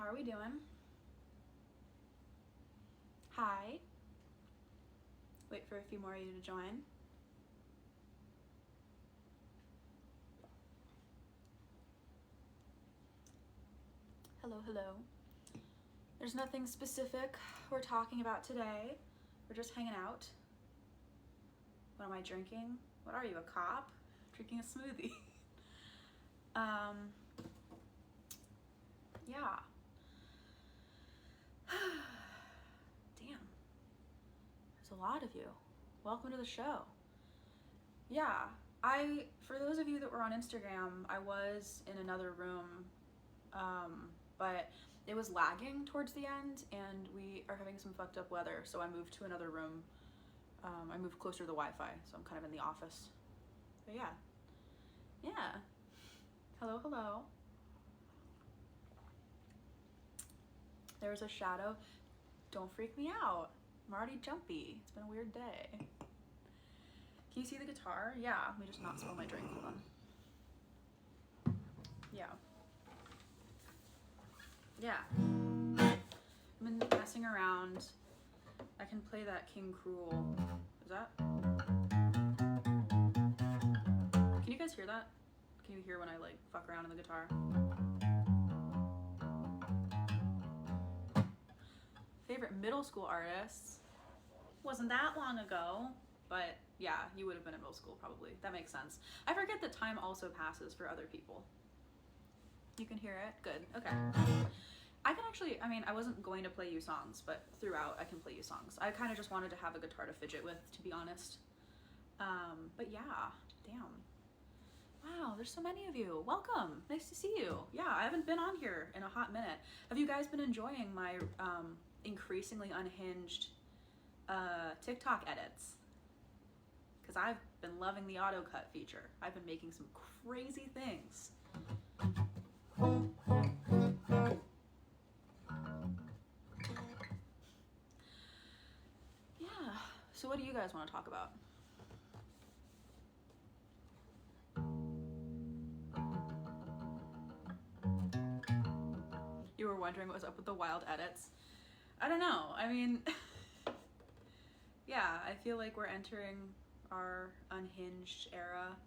are we doing? Hi. Wait for a few more of you to join. Hello, hello. There's nothing specific we're talking about today. We're just hanging out. What am I drinking? What are you, a cop? Drinking a smoothie. Yeah. Damn. There's a lot of you. Welcome to the show. Yeah, for those of you that were on Instagram, I was in another room, but it was lagging towards the end and we are having some fucked up weather, so I moved to another room. I moved closer to the Wi-Fi, so I'm kind of in the office. But yeah. Hello, hello. There's a shadow. Don't freak me out. I'm already jumpy. It's been a weird day. Can you see the guitar? Yeah, let me just not spill my drink. Hold on. Yeah. I've been messing around. I can play that King Cruel. Is that? Can you guys hear that? Can you hear when I like fuck around on the guitar? Favorite middle school artists? Wasn't that long ago, but yeah, you would have been in middle school probably. That makes sense. I forget that time also passes for other people. You can hear it? Good. Okay. I can actually, I wasn't going to play you songs, but throughout I can play you songs. I kind of just wanted to have a guitar to fidget with, to be honest. But yeah, damn. Wow, there's so many of you. Welcome. Nice to see you. Yeah, I haven't been on here in a hot minute. Have you guys been enjoying my increasingly unhinged TikTok edits? Because I've been loving the auto cut feature. I've been making some crazy things. Yeah, so what do you guys want to talk about? You were wondering what was up with the wild edits? I don't know. Yeah, I feel like we're entering our unhinged era.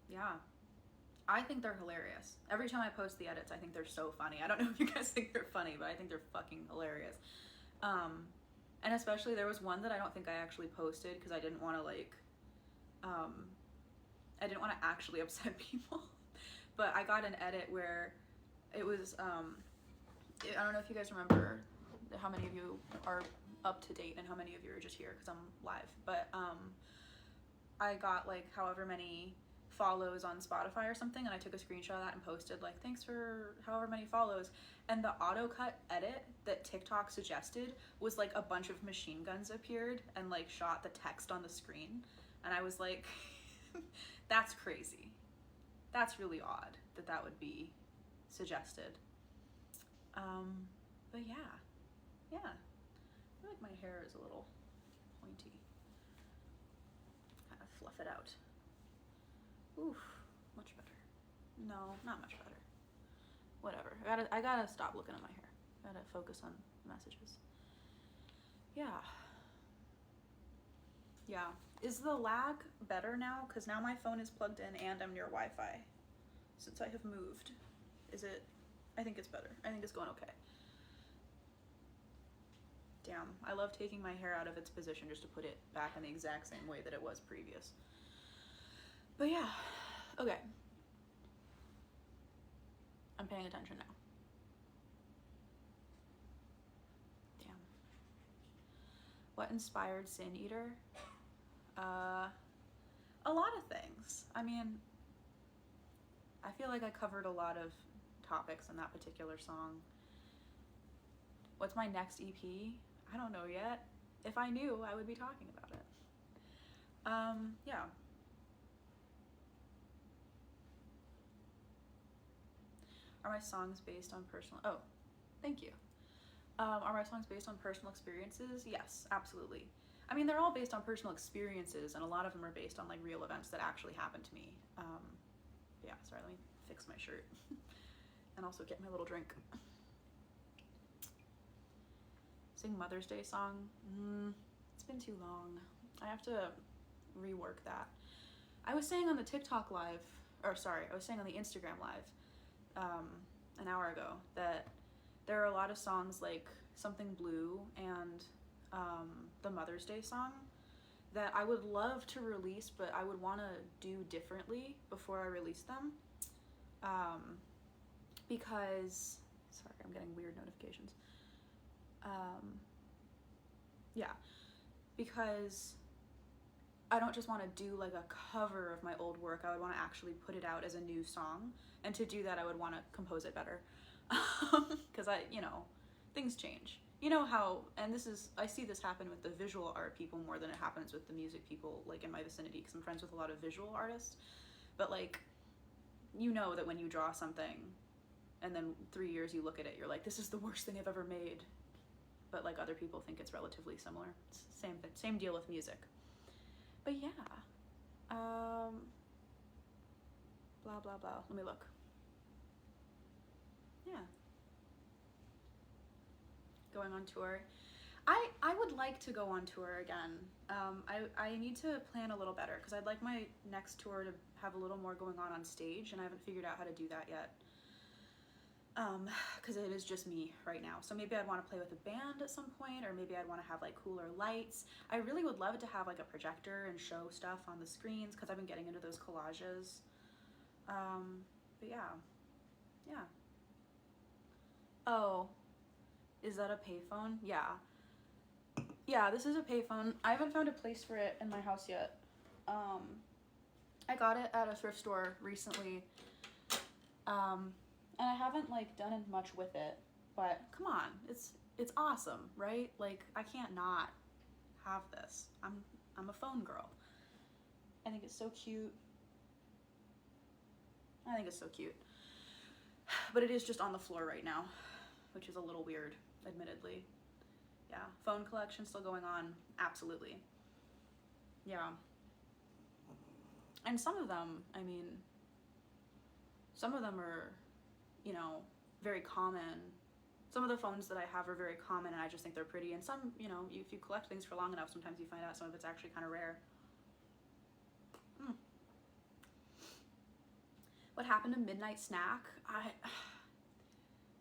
Yeah. I think they're hilarious. Every time I post the edits, I think they're so funny. I don't know if you guys think they're funny, but I think they're fucking hilarious. And especially there was one that I don't think I actually posted because I didn't want to I didn't want to actually upset people. But I got an edit where it was, I don't know if you guys remember how many of you are up to date and how many of you are just here because I'm live. But I got like however many follows on Spotify or something, and I took a screenshot of that and posted like, thanks for however many follows. And the auto cut edit that TikTok suggested was like a bunch of machine guns appeared and like shot the text on the screen. And I was like, that's crazy. That's really odd that that would be suggested. But yeah. I feel like my hair is a little pointy. Kind of fluff it out. Oof, much better. No, not much better. Whatever. I gotta stop looking at my hair. I gotta focus on messages. Yeah. Is the lag better now? Because now my phone is plugged in and I'm near Wi-Fi. Since I have moved. Is it? I think it's better. I think it's going okay. Damn, I love taking my hair out of its position just to put it back in the exact same way that it was previous. But yeah, okay. I'm paying attention now. Damn. What inspired Sin Eater? A lot of things. I feel like I covered a lot of topics in that particular song. What's my next EP? I don't know yet. If I knew, I would be talking about it. Yeah. Are my songs based on personal... Oh, thank you. Are my songs based on personal experiences? Yes, absolutely. They're all based on personal experiences, and a lot of them are based on like real events that actually happened to me. Yeah, sorry, let me fix my shirt and also get my little drink. Sing Mother's Day song. It's been too long. I have to rework that. I was saying on the TikTok live, or sorry, I was saying on the Instagram live an hour ago that there are a lot of songs like Something Blue and the Mother's Day song that I would love to release, but I would want to do differently before I release them. Because, sorry, I'm getting weird notifications. Yeah, because I don't just want to do like a cover of my old work. I would want to actually put it out as a new song. And to do that, I would want to compose it better. Because things change. You know how, and I see this happen with the visual art people more than it happens with the music people, like in my vicinity, because I'm friends with a lot of visual artists. But like, you know that when you draw something and then 3 years you look at it, you're like, this is the worst thing I've ever made. But like other people think it's relatively similar. It's same deal with music. But yeah, blah, blah, blah. Let me look. Yeah. Going on tour. I would like to go on tour again. I need to plan a little better because I'd like my next tour to have a little more going on stage, and I haven't figured out how to do that yet. Because it is just me right now. So maybe I'd want to play with a band at some point, or maybe I'd want to have like cooler lights. I really would love to have like a projector and show stuff on the screens because I've been getting into those collages. But yeah. Oh, is that a payphone? Yeah, this is a payphone. I haven't found a place for it in my house yet. I got it at a thrift store recently. And I haven't like done much with it, but come on, it's awesome, right? Like I can't not have this. I'm a phone girl. I think it's so cute. But it is just on the floor right now, which is a little weird, admittedly. Yeah, phone collection still going on, absolutely. Yeah. And some of them are, very common. Some of the phones that I have are very common and I just think they're pretty. And some, if you collect things for long enough, sometimes you find out some of it's actually kind of rare. What happened to Midnight Snack?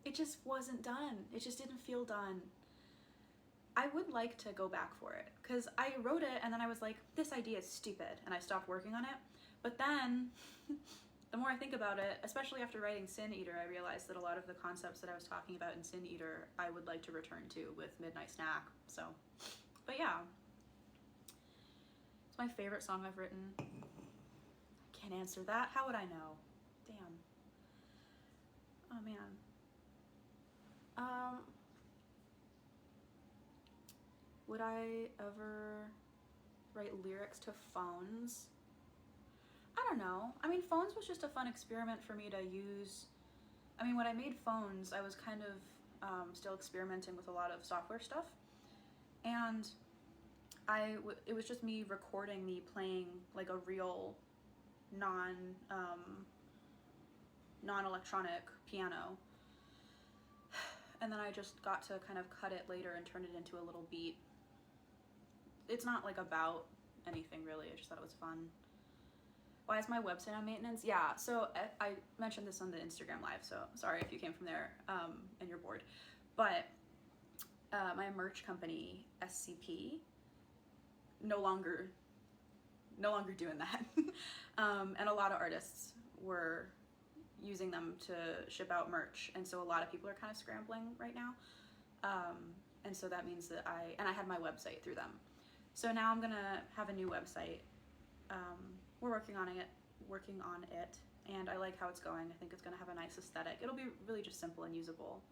It just wasn't done. It just didn't feel done. I would like to go back for it because I wrote it and then I was like, this idea is stupid, and I stopped working on it. But then the more I think about it, especially after writing Sin Eater, I realized that a lot of the concepts that I was talking about in Sin Eater, I would like to return to with Midnight Snack. So, but yeah. It's my favorite song I've written. I can't answer that. How would I know? Damn. Oh man. Would I ever write lyrics to phones? I don't know. Phones was just a fun experiment for me to use. When I made phones, I was kind of still experimenting with a lot of software stuff. And it was just me recording me playing like a real non-electronic piano. And then I just got to kind of cut it later and turn it into a little beat. It's not like about anything really, I just thought it was fun. Why is my website on maintenance? Yeah, so I mentioned this on the Instagram live, so sorry if you came from there and you're bored. But my merch company, SCP, no longer doing that. And a lot of artists were using them to ship out merch, and so a lot of people are kind of scrambling right now. And so that means that I had my website through them. So now I'm gonna have a new website. We're working on it, and I like how it's going. I think it's gonna have a nice aesthetic. It'll be really just simple and usable.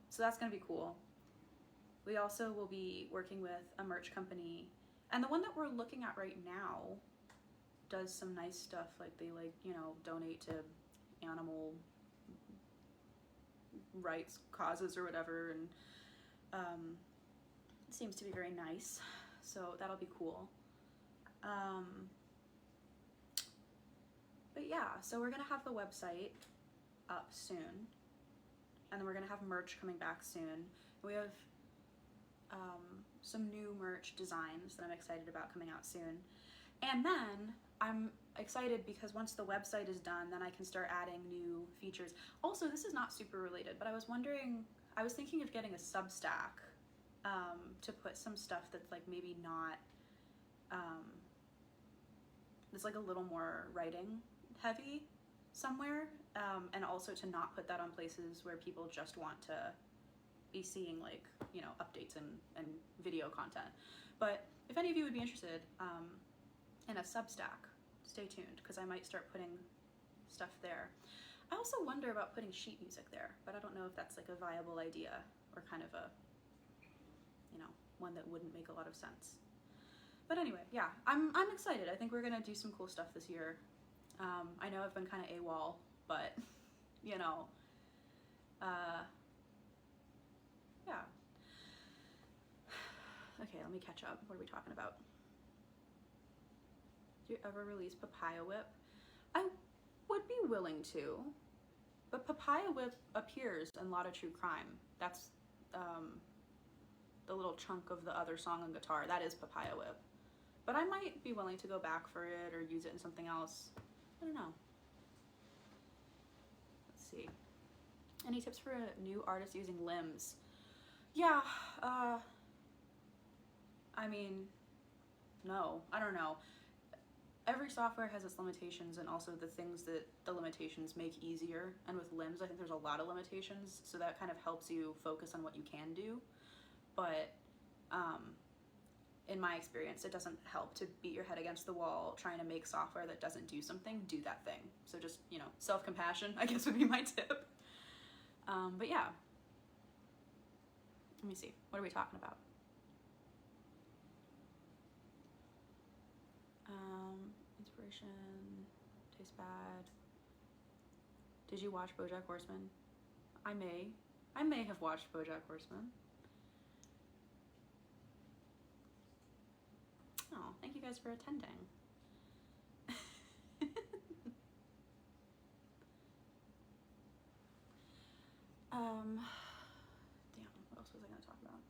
So that's gonna be cool. We also will be working with a merch company, and the one that we're looking at right now does some nice stuff. Like they donate to animal rights causes or whatever, and it seems to be very nice. So that'll be cool. But yeah, so we're gonna have the website up soon, and then we're gonna have merch coming back soon. We have some new merch designs that I'm excited about coming out soon. And then I'm excited because once the website is done, then I can start adding new features. Also, this is not super related, but I was thinking of getting a Substack to put some stuff that's like maybe not, it's like a little more writing heavy somewhere, and also to not put that on places where people just want to be seeing like, you know, updates and video content. But if any of you would be interested in a Substack, stay tuned, because I might start putting stuff there. I also wonder about putting sheet music there, but I don't know if that's like a viable idea or kind of a, you know, one that wouldn't make a lot of sense. But anyway, yeah, I'm excited. I think we're gonna do some cool stuff this year. I know I've been kind of AWOL, but you know, yeah. Okay, let me catch up. What are we talking about? Do you ever release Papaya Whip? I would be willing to, but Papaya Whip appears in a lot of true crime. That's the little chunk of the other song on guitar. That is Papaya Whip. But I might be willing to go back for it or use it in something else. I don't know. Let's see. Any tips for a new artist using limbs? Yeah, I mean, no, I don't know. Every software has its limitations and also the things that the limitations make easier. And with limbs, I think there's a lot of limitations, so that kind of helps you focus on what you can do. But in my experience, it doesn't help to beat your head against the wall trying to make software that doesn't do something, do that thing. So just, you know, self-compassion, I guess, would be my tip. But yeah. Let me see. What are we talking about? Inspiration, tastes bad. Did you watch BoJack Horseman? I may have watched BoJack Horseman. Oh, thank you guys for attending. Damn, what else was I gonna talk about?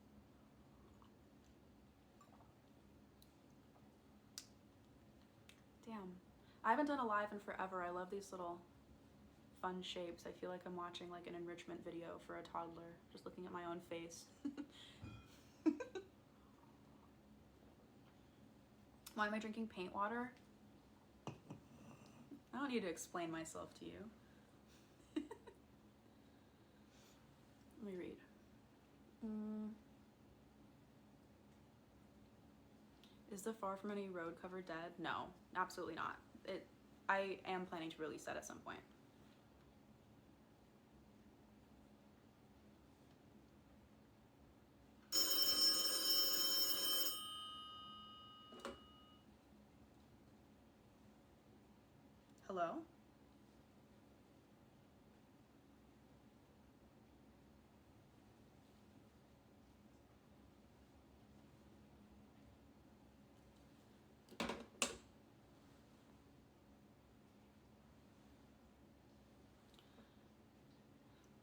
Damn, I haven't done a live in forever. I love these little fun shapes. I feel like I'm watching like an enrichment video for a toddler, just looking at my own face. Why am I drinking paint water? I don't need to explain myself to you. Let me read. Is the Far From Any Road cover dead? No, absolutely not. I am planning to release that at some point. Hello?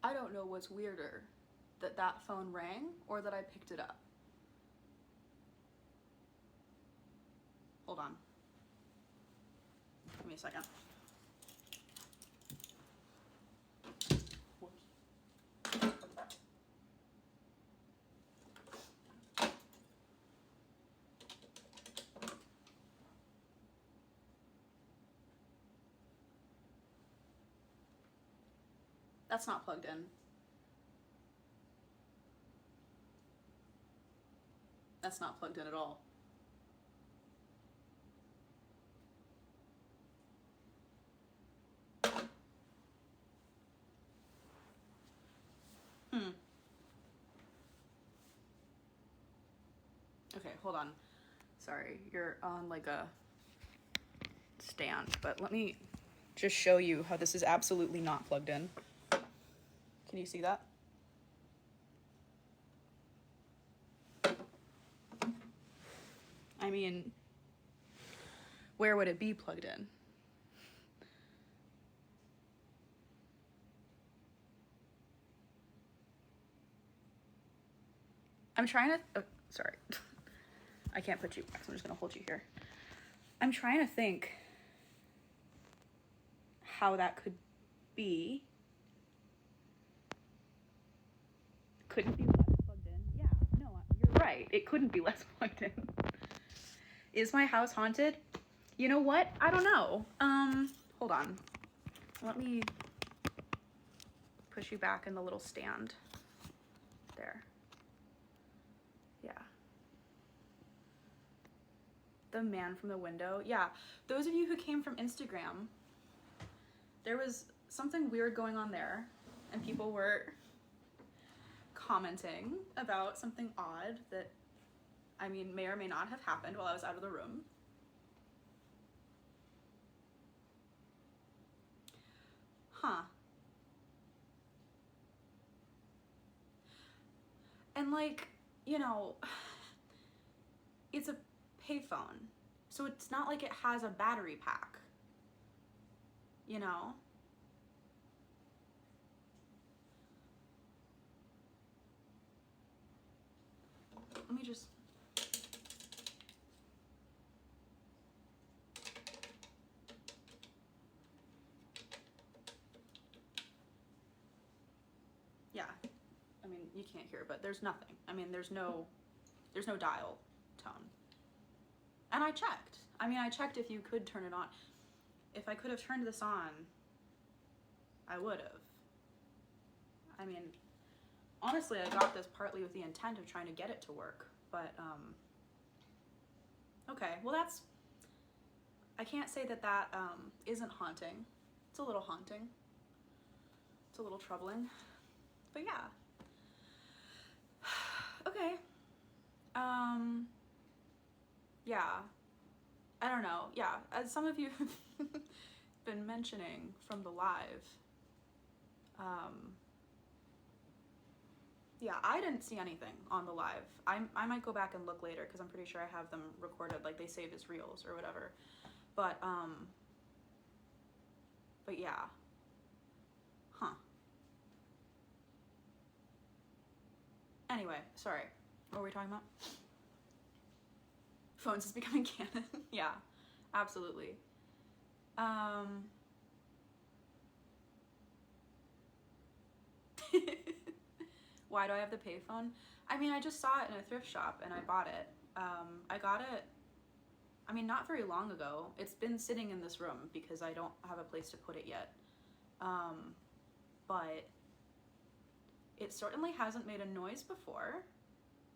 I don't know what's weirder, that phone rang or that I picked it up. Hold on. Give me a second. That's not plugged in. That's not plugged in at all. Okay, hold on. Sorry, you're on like a stand, but let me just show you how this is absolutely not plugged in. Can you see that? I mean, where would it be plugged in? I'm trying to, oh, sorry. I can't put you back, so I'm just gonna hold you here. I'm trying to think how that could be. Couldn't be less plugged in. Yeah, no, you're right. It couldn't be less plugged in. Is my house haunted? You know what? I don't know. Hold on. Let me push you back in the little stand. There. Yeah. The man from the window. Yeah. Those of you who came from Instagram, there was something weird going on there, and people were commenting about something odd that, I mean, may or may not have happened while I was out of the room. Huh. And like, you know, it's a payphone, so it's not like it has a battery pack, you know? Let me just... Yeah, I mean, you can't hear, but there's nothing. I mean, there's no dial tone. And I checked. I mean, I checked if you could turn it on. If I could have turned this on, I would have. I mean, honestly, I got this partly with the intent of trying to get it to work, but, okay, well that's, I can't say that that, isn't haunting. It's a little haunting. It's a little troubling, but yeah. Okay. Yeah, I don't know. Yeah, as some of you have been mentioning from the live, yeah, I didn't see anything on the live. I might go back and look later because I'm pretty sure I have them recorded, like they save as reels or whatever. But yeah. Huh. Anyway, sorry. What were we talking about? Phones is becoming canon. Yeah, absolutely. Why do I have the payphone? I mean, I just saw it in a thrift shop and I bought it. I got it, I mean, not very long ago. It's been sitting in this room because I don't have a place to put it yet. But it certainly hasn't made a noise before.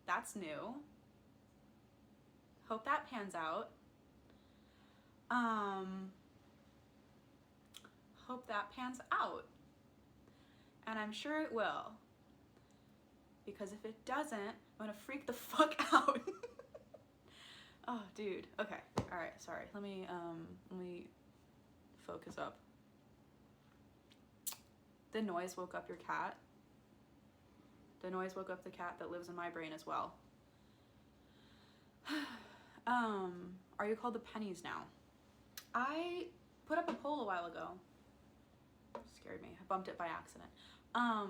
That's new. Hope that pans out. Hope that pans out. And I'm sure it will. Because if it doesn't, I'm gonna freak the fuck out. Oh, dude. Okay. All right. Sorry. Let me focus up. The noise woke up your cat. The noise woke up the cat that lives in my brain as well. Are you called the pennies now? I put up a poll a while ago. Scared me. I bumped it by accident. I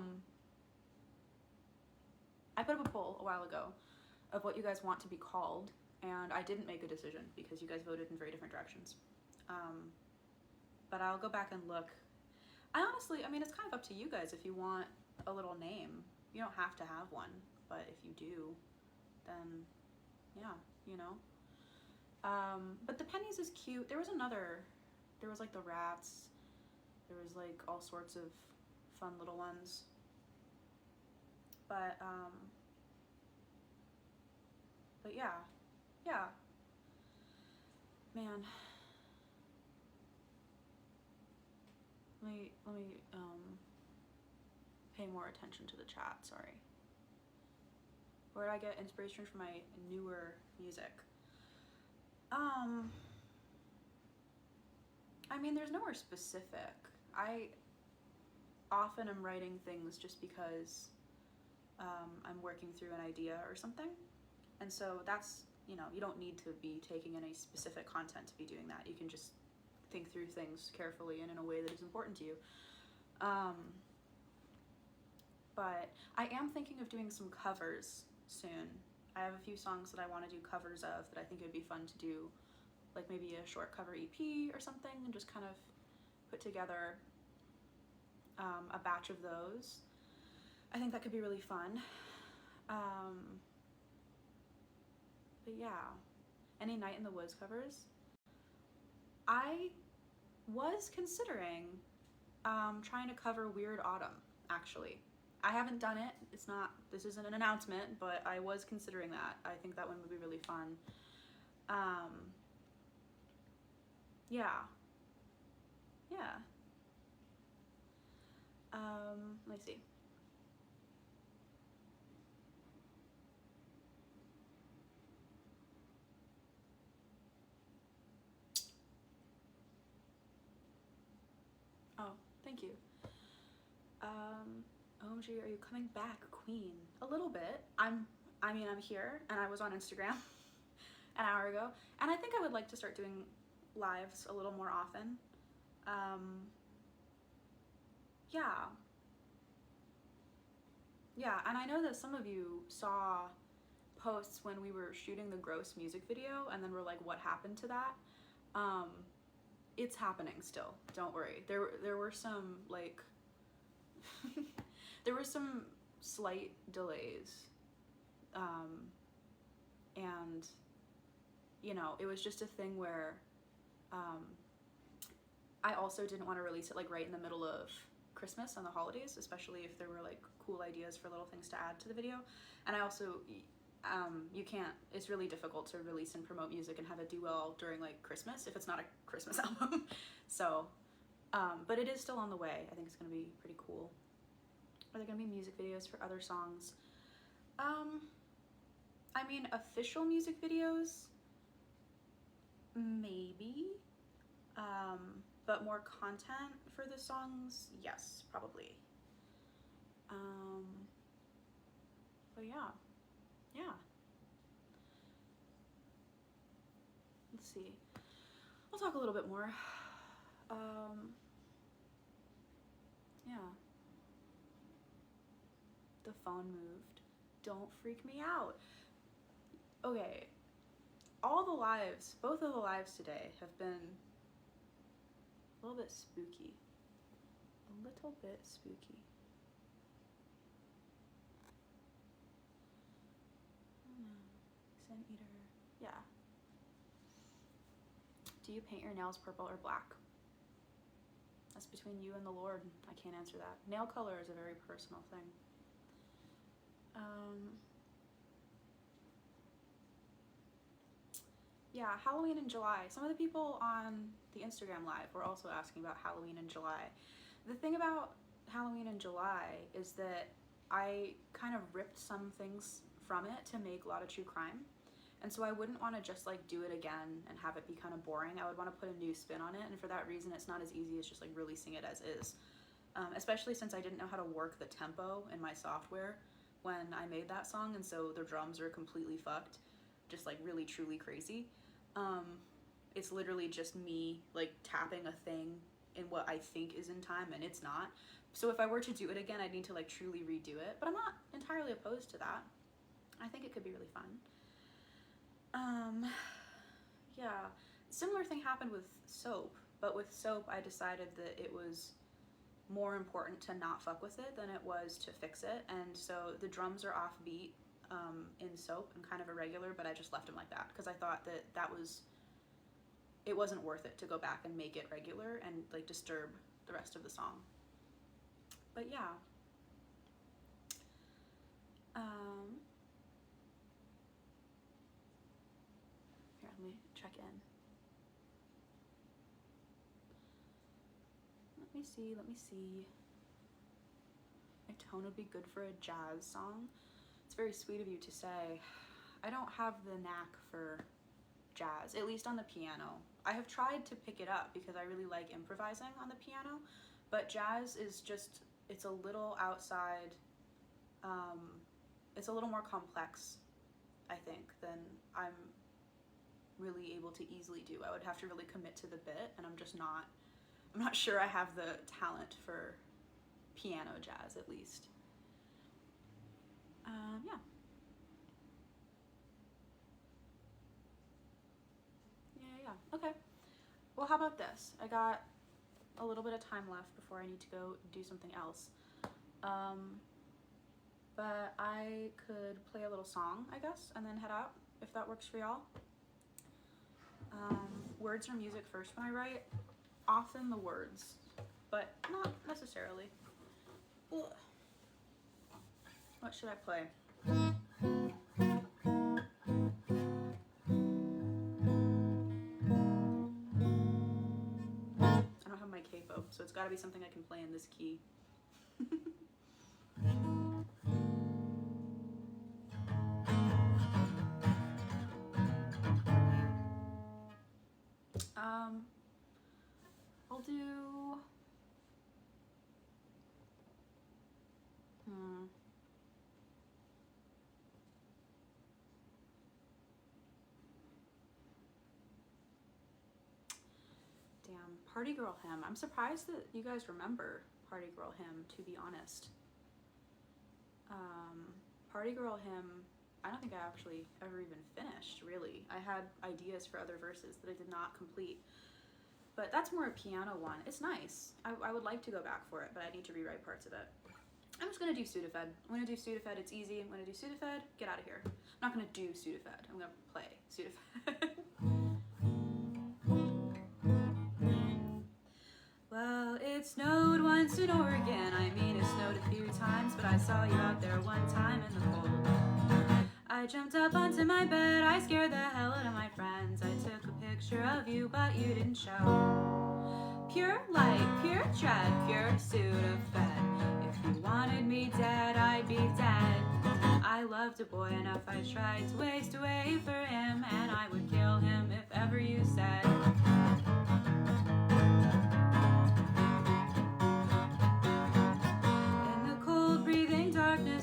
put up a poll a while ago of what you guys want to be called, and I didn't make a decision because you guys voted in very different directions. But I'll go back and look. I honestly, I mean, it's kind of up to you guys if you want a little name. You don't have to have one, but if you do, then yeah, you know. But the pennies is cute. There was like the rats. There was like all sorts of fun little ones. But yeah, man. Let me pay more attention to the chat. Sorry. Where do I get inspiration for my newer music? I mean, there's nowhere specific. I often am writing things just because I'm working through an idea or something. And so that's, you know, you don't need to be taking any specific content to be doing that. You can just think through things carefully and in a way that is important to you. But I am thinking of doing some covers soon. I have a few songs that I want to do covers of that I think it would be fun to do, like maybe a short cover EP or something, and just kind of put together a batch of those. I think that could be really fun. But yeah, any Night in the Woods covers? I was considering trying to cover Weird Autumn, actually. I haven't done it. This isn't an announcement, but I was considering that. I think that one would be really fun. Yeah. Let me see. Oh, thank you. OMG, are you coming back, Queen? A little bit. I'm here, and I was on Instagram an hour ago, and I think I would like to start doing lives a little more often. Yeah, and I know that some of you saw posts when we were shooting the Gross music video, and then we're like, what happened to that? It's happening still, don't worry. There were some, like, there were some slight delays, and, you know, it was just a thing where, I also didn't want to release it, like, right in the middle of Christmas and the holidays, especially if there were, like, cool ideas for little things to add to the video. And I also, you can't, it's really difficult to release and promote music and have it do well during, like, Christmas if it's not a Christmas album. So, but it is still on the way. I think it's gonna be pretty cool. Are there gonna be music videos for other songs? I mean, official music videos, maybe, but more content for the songs, yes, probably. But yeah. Let's see. We'll talk a little bit more. Yeah. The phone moved. Don't freak me out. Okay. All the lives, both of the lives today have been a little bit spooky. A little bit spooky. Sin Eater. Yeah. Do you paint your nails purple or black? That's between you and the Lord. I can't answer that. Nail color is a very personal thing. Yeah, Halloween in July. Some of the people on the Instagram live were also asking about Halloween in July. The thing about Halloween in July is that I kind of ripped some things from it to make a lot of true crime. And so I wouldn't want to just like do it again and have it be kind of boring. I would want to put a new spin on it, and for that reason it's not as easy as just like releasing it as is. Especially since I didn't know how to work the tempo in my software when I made that song, and so the drums are completely fucked, just like really truly crazy. It's literally just me like tapping a thing in what I think is in time, and it's not. So if I were to do it again, I'd need to like truly redo it, but I'm not entirely opposed to that. I think it could be really fun. Yeah, similar thing happened with Soap, but with Soap I decided that it was more important to not fuck with it than it was to fix it, and so the drums are offbeat in Soap and kind of irregular, but I just left them like that because I thought that it wasn't worth it to go back and make it regular and like disturb the rest of the song. But yeah. Here, let me check in. Let me see. My tone would be good for a jazz song. It's very sweet of you to say. I don't have the knack for jazz, at least on the piano. I have tried to pick it up because I really like improvising on the piano, but jazz is just, it's a little outside, it's a little more complex, I think, than I'm really able to easily do. I would have to really commit to the bit, and I'm not sure I have the talent for piano jazz, at least. Yeah. Okay. Well, how about this? I got a little bit of time left before I need to go do something else. But I could play a little song, I guess, and then head out, if that works for y'all. Words or music first when I write. Often the words, but not necessarily. Ugh. What should I play? I don't have my capo, so it's gotta be something I can play in this key. I'll do... Damn, Party Girl Hymn. I'm surprised that you guys remember Party Girl Hymn, to be honest. Party Girl Hymn, I don't think I actually ever even finished, really. I had ideas for other verses that I did not complete. But that's more a piano one. It's nice. I would like to go back for it, but I need to rewrite parts of it. I'm just gonna do Sudafed. I'm gonna do Sudafed, it's easy. I'm gonna do Sudafed, get out of here. I'm not gonna do Sudafed, I'm gonna play Sudafed. Well, it snowed once in Oregon. I mean, it snowed a few times, but I saw you out there one time in the cold. I jumped up onto my bed, I scared the hell out of my friends. I took a picture of you, but you didn't show. Pure light, pure tread, pure Sudafed. If you wanted me dead, I'd be dead. I loved a boy enough, I tried to waste away for him, and I would kill him if ever you said.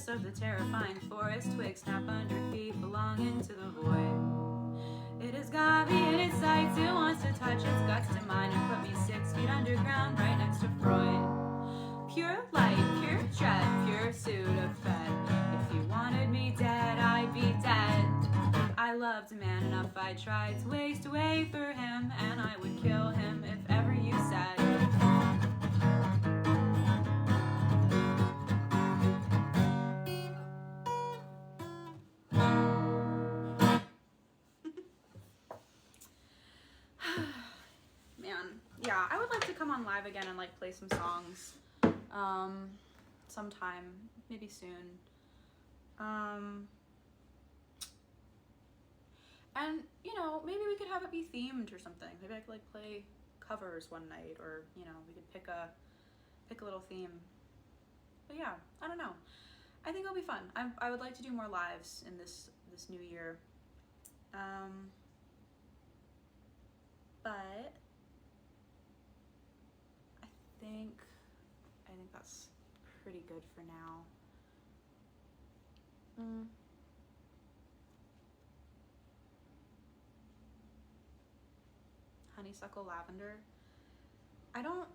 Of the terrifying forest, twigs snap under feet belonging to the void. It has got me in its sights, it wants to touch its guts to mine and put me 6 feet underground right next to Freud. Pure light, pure tread, pure Sudafed. If you wanted me dead, I'd be dead. I loved a man enough, I tried to waste away for him, and I would kill him if ever you said. Yeah, I would like to come on live again and like play some songs sometime, maybe soon. And you know, maybe we could have it be themed or something. Maybe I could like play covers one night, or you know, we could pick a little theme. But yeah, I don't know. I think it'll be fun. I would like to do more lives in this new year. But I think that's pretty good for now. Honeysuckle Lavender. I don't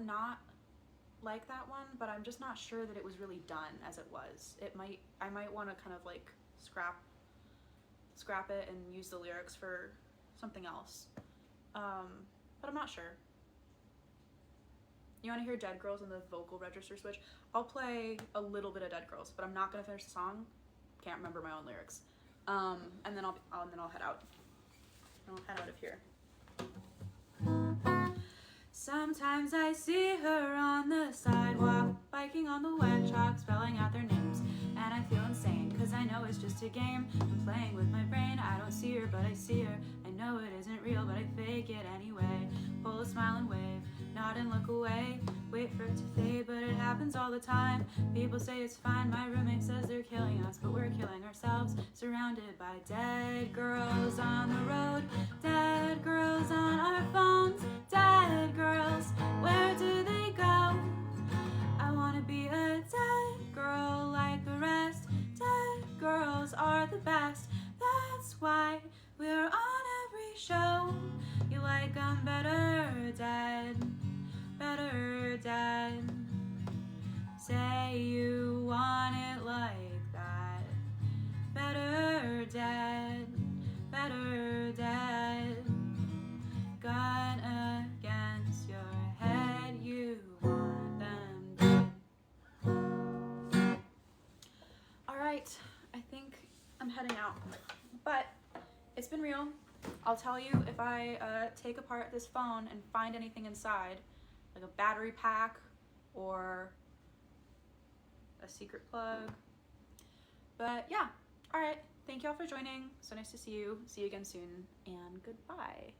not like that one, but I'm just not sure that it was really done as it was. I might want to kind of like scrap it and use the lyrics for something else. But I'm not sure. You want to hear Dead Girls and the vocal register switch? I'll play a little bit of Dead Girls, but I'm not gonna finish the song. Can't remember my own lyrics. And then I'll head out. I'll head out of here. Sometimes I see her on the sidewalk, biking on the wet chalk, spelling out their names, and I feel insane, cause I know it's just a game. I'm playing with my brain, I don't see her, but I see her. I know it isn't real, but I fake it anyway. Pull a smile and wave, nod and look away, wait for it to fade, but it happens all the time. People say it's fine, my roommate says they're killing us, but we're killing ourselves, surrounded by dead girls on the road, dead girls on our phones, dead girls, where do they go? I wanna be a dead girl like the rest, dead girls are the best, that's why we're on every show. You like them better dead, better dead. Say you want it like that. Better dead, better better dead. Gun against your head, you want them dead. All right, I think I'm heading out, but it's been real. I'll tell you if I take apart this phone and find anything inside, like a battery pack or a secret plug. But yeah, all right. Thank y'all for joining. So nice to see you. See you again soon, and goodbye.